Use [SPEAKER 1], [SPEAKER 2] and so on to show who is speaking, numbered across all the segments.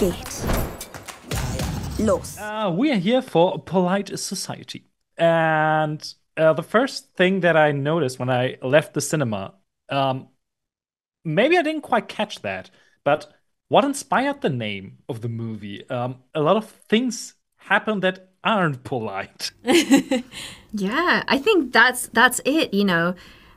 [SPEAKER 1] geht. Los.
[SPEAKER 2] We are here for a polite society. And the first thing that I noticed when I left the cinema, maybe I didn't quite catch that, but what inspired the name of the movie? A lot of things happen that aren't polite.
[SPEAKER 3] Yeah, I think that's it, you know.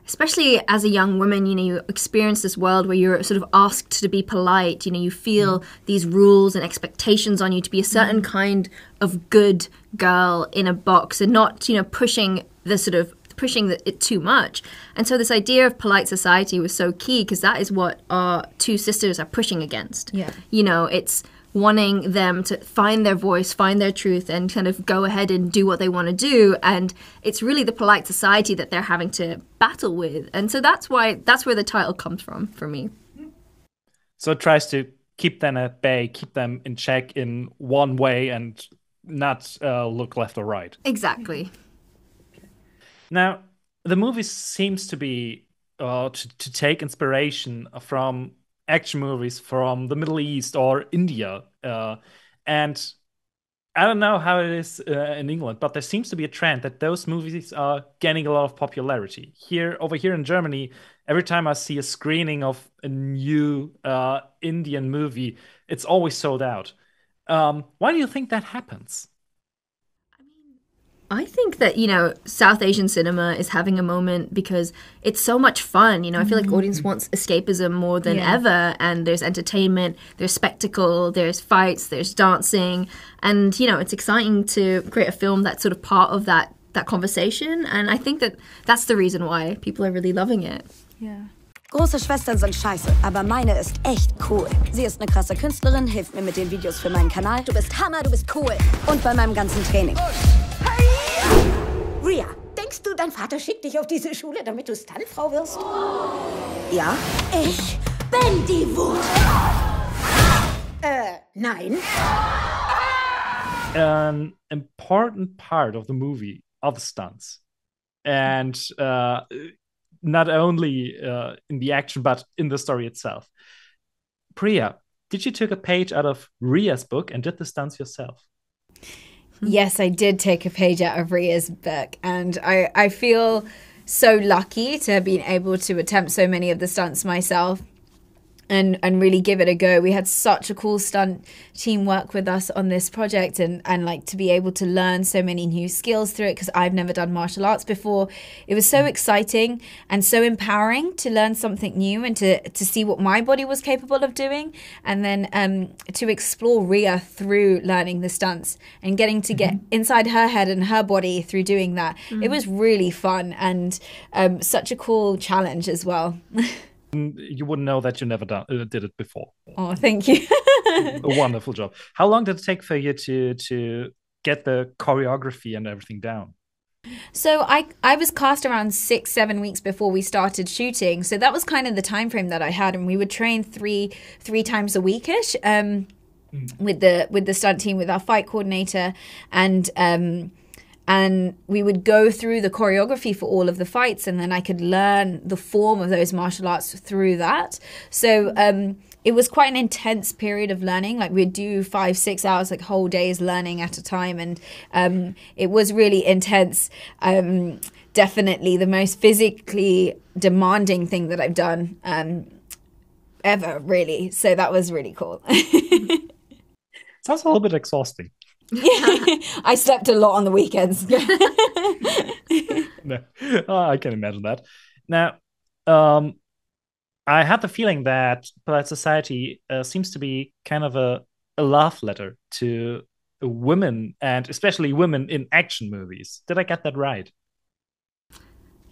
[SPEAKER 3] Especially as a young woman, you know, you experience this world where you're sort of asked to be polite. You know, you feel these rules and expectations on you to be a certain kind of good girl in a box and not, you know, pushing it too much. And so this idea of polite society was so key because that is what our two sisters are pushing against.
[SPEAKER 4] Yeah.
[SPEAKER 3] You know, it's wanting them to find their voice, find their truth, and kind of go ahead and do what they want to do. And it's really the polite society that they're having to battle with. And so that's where the title comes from for me.
[SPEAKER 2] So it tries to keep them at bay, keep them in check in one way and not look left or right.
[SPEAKER 3] Exactly.
[SPEAKER 2] Now, the movie seems to be to take inspiration from action movies from the Middle East or India. And I don't know how it is in England, but there seems to be a trend that those movies are gaining a lot of popularity. Over here in Germany, every time I see a screening of a new Indian movie, it's always sold out. Why do you think that happens?
[SPEAKER 3] I think that, you know, South Asian cinema is having a moment because it's so much fun. You know, I feel like audience wants escapism more than ever. And there's entertainment, there's spectacle, there's fights, there's dancing. And, you know, it's exciting to create a film that's sort of part of that conversation. And I think that that's the reason why people are really loving it.
[SPEAKER 4] Yeah.
[SPEAKER 1] Große Schwestern sind scheiße, aber meine ist echt cool. Sie ist eine krasse Künstlerin, hilft mir mit den Videos für meinen Kanal. Du bist Hammer, du bist cool. Und bei meinem ganzen Training. Ria, denkst du, dein Vater schickt dich auf diese Schule, damit du Stuntfrau wirst? Ja? Ich bin die Wut. Nein.
[SPEAKER 2] An important part of the movie are the stunts. And not only in the action, but in the story itself. Priya, did you take a page out of Ria's book and did the stunts yourself?
[SPEAKER 4] Yes, I did take a page out of Ria's book, and I feel so lucky to have been able to attempt so many of the stunts myself and really give it a go. We had such a cool stunt team work with us on this project and like to be able to learn so many new skills through it because I've never done martial arts before. It was so exciting and so empowering to learn something new and to see what my body was capable of doing, and then to explore Ria through learning the stunts and getting to get inside her head and her body through doing that. It was really fun and such a cool challenge as well.
[SPEAKER 2] You wouldn't know that you never did it before.
[SPEAKER 4] Oh, thank you.
[SPEAKER 2] A wonderful job. How long did it take for you to get the choreography and everything down?
[SPEAKER 4] So I was cast around 6-7 weeks before we started shooting. So that was kind of the time frame that I had, and we would train three times a weekish with the stunt team, with our fight coordinator, and we would go through the choreography for all of the fights, and then I could learn the form of those martial arts through that. So it was quite an intense period of learning. Like we'd do 5-6 hours, like whole days learning at a time. And it was really intense. Definitely the most physically demanding thing that I've done ever, really. So that was really cool.
[SPEAKER 2] Sounds a little bit exhausting.
[SPEAKER 4] Yeah, I slept a lot on the weekends.
[SPEAKER 2] No. I can imagine that. Now, I had the feeling that polite society seems to be kind of a love letter to women, and especially women in action movies. Did I get that right?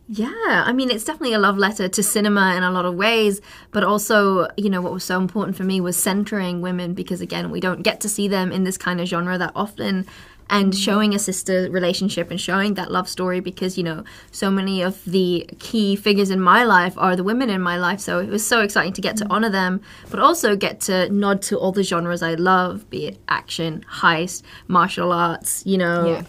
[SPEAKER 3] Yeah, I mean, it's definitely a love letter to cinema in a lot of ways, but also, you know, what was so important for me was centering women because, again, we don't get to see them in this kind of genre that often, and showing a sister relationship and showing that love story because, you know, so many of the key figures in my life are the women in my life, so it was so exciting to get to honor them, but also get to nod to all the genres I love, be it action, heist, martial arts, you know...
[SPEAKER 4] Yeah.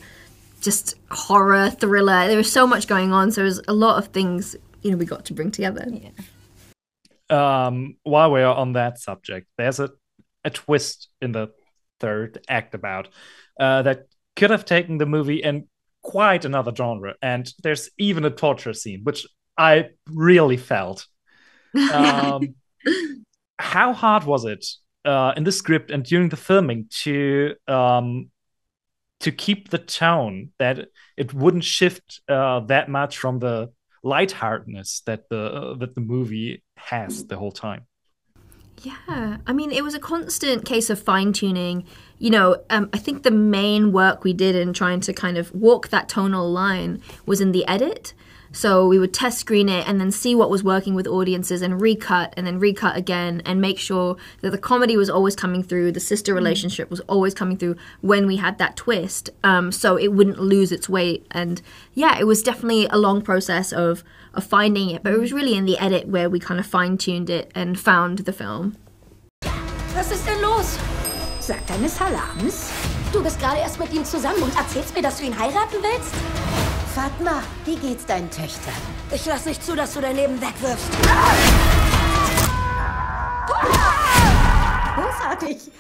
[SPEAKER 3] Just horror, thriller. There was so much going on. So there's a lot of things, you know, we got to bring together.
[SPEAKER 4] Yeah.
[SPEAKER 2] While we're on that subject, there's a a twist in the third act about that could have taken the movie in quite another genre. And there's even a torture scene, which I really felt. How hard was it in the script and during the filming to keep the tone, that it wouldn't shift that much from the lightheartedness that the movie has the whole time?
[SPEAKER 3] Yeah, I mean, it was a constant case of fine-tuning. You know, I think the main work we did in trying to kind of walk that tonal line was in the edit. So we would test screen it and then see what was working with audiences and recut again and make sure that the comedy was always coming through, the sister relationship was always coming through when we had that twist, so it wouldn't lose its weight. And yeah, it was definitely a long process of finding it, but it was really in the edit where we kind of fine-tuned it and found the film.
[SPEAKER 1] Was ist denn los? Sag deine Salams. Du bist gerade erst mit ihm zusammen und erzählst mir, dass du ihn heiraten willst?
[SPEAKER 5] Fatma, wie geht's deinen Töchtern?
[SPEAKER 1] Ich lass nicht zu, dass du dein Leben wegwirfst.
[SPEAKER 5] Großartig.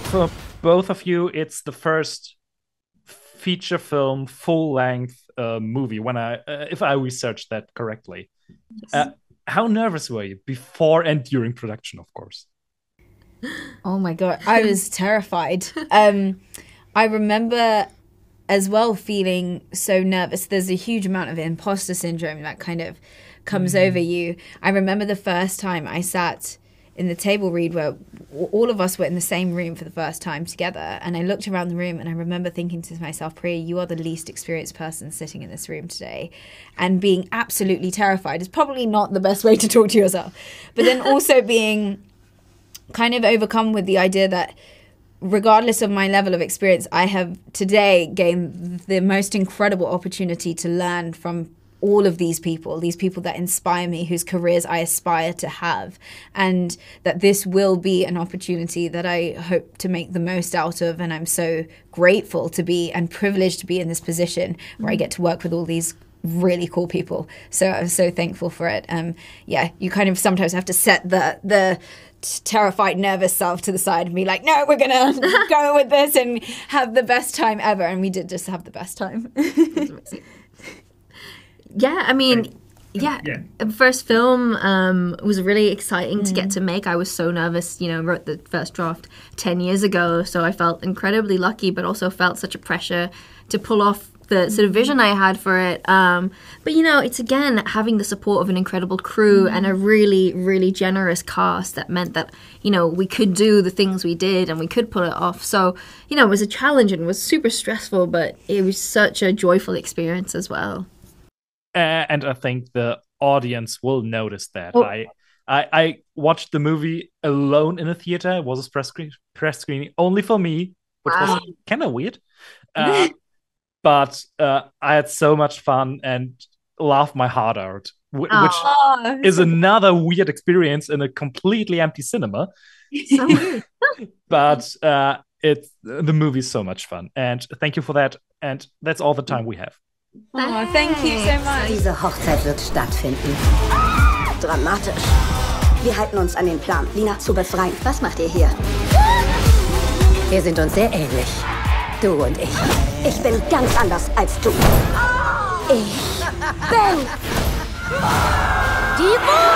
[SPEAKER 2] For both of you, it's the first feature film, full-length movie. If I researched that correctly, how nervous were you before and during production? Of course.
[SPEAKER 4] Oh my God, I was terrified. I remember as well feeling so nervous. There's a huge amount of imposter syndrome that kind of comes over you. I remember the first time I sat in the table read where all of us were in the same room for the first time together, and I looked around the room and I remember thinking to myself, Priya, you are the least experienced person sitting in this room today, and being absolutely terrified is probably not the best way to talk to yourself, but then also being kind of overcome with the idea that regardless of my level of experience, I have today gained the most incredible opportunity to learn from all of these people that inspire me, whose careers I aspire to have, and that this will be an opportunity that I hope to make the most out of. And I'm so grateful to be and privileged to be in this position where I get to work with all these really cool people. So I'm so thankful for it. Yeah, you kind of sometimes have to set the terrified, nervous self to the side and be like, no, we're gonna go with this and have the best time ever. And we did just have the best time.
[SPEAKER 3] Yeah, I mean, first film was really exciting to get to make. I was so nervous, wrote the first draft 10 years ago, so I felt incredibly lucky, but also felt such a pressure to pull off the sort of vision I had for it. But, it's again having the support of an incredible crew and a really, really generous cast that meant that, we could do the things we did and we could pull it off. So, it was a challenge and was super stressful, but it was such a joyful experience as well.
[SPEAKER 2] And I think the audience will notice that.
[SPEAKER 3] Oh.
[SPEAKER 2] I watched the movie alone in a theater. It was a press screening only for me, which was kind of weird. But I had so much fun and laughed my heart out, which is another weird experience in a completely empty cinema.
[SPEAKER 3] So weird.
[SPEAKER 2] But the movie is so much fun. And thank you for that. And that's all the time we have.
[SPEAKER 4] Oh, thank you so much.
[SPEAKER 5] Diese Hochzeit wird stattfinden.
[SPEAKER 1] Dramatisch. Wir halten uns an den Plan, Lina zu befreien. Was macht ihr hier?
[SPEAKER 5] Wir sind uns sehr ähnlich. Du und ich.
[SPEAKER 1] Ich bin ganz anders als du. Ich bin die Wut!